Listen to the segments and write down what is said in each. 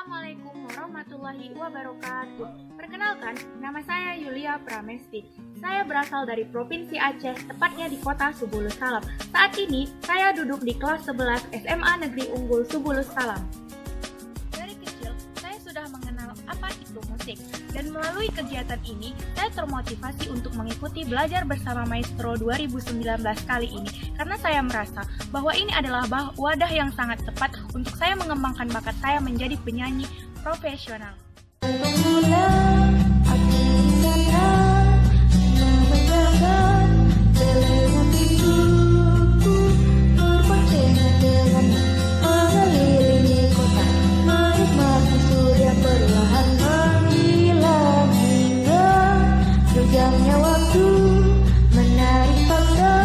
Assalamualaikum warahmatullahi wabarakatuh. Perkenalkan, nama saya Yulia Pramesti. Saya berasal dari Provinsi Aceh, tepatnya di kota Subulus Salam. Saat ini, saya duduk di kelas 11 SMA Negeri Unggul Subulus Salam. Dari kecil, saya sudah mengenal apa itu musik. Dan melalui kegiatan ini, saya termotivasi untuk mengikuti Belajar Bersama Maestro 2019 kali ini. Karena saya merasa bahwa ini adalah wadah yang sangat tepat untuk saya mengembangkan bakat saya menjadi penyanyi profesional. Jamnya waktu menarik paksa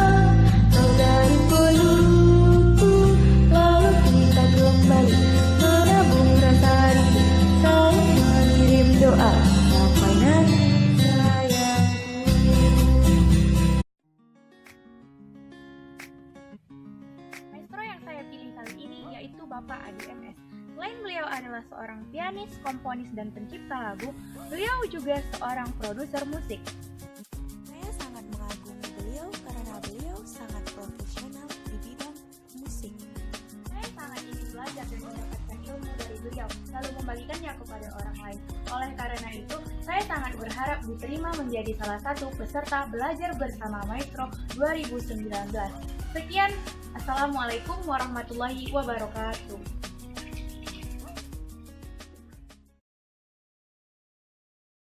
kau dari pelupku, lalu kita kembali menabung rasa rindu, saling mengirim doa sampai nanti sayangku. Maestro yang saya pilih kali ini yaitu Bapak Adi MS. Selain beliau adalah seorang pianis, komponis, dan pencipta lagu, beliau juga seorang produser musik. Saya sangat mengagumi beliau karena beliau sangat profesional di bidang musik. Saya sangat ingin belajar dan mendapatkan ilmu dari beliau, lalu membagikannya kepada orang lain. Oleh karena itu, saya sangat berharap diterima menjadi salah satu peserta Belajar Bersama Maestro 2019. Sekian, Assalamualaikum warahmatullahi wabarakatuh.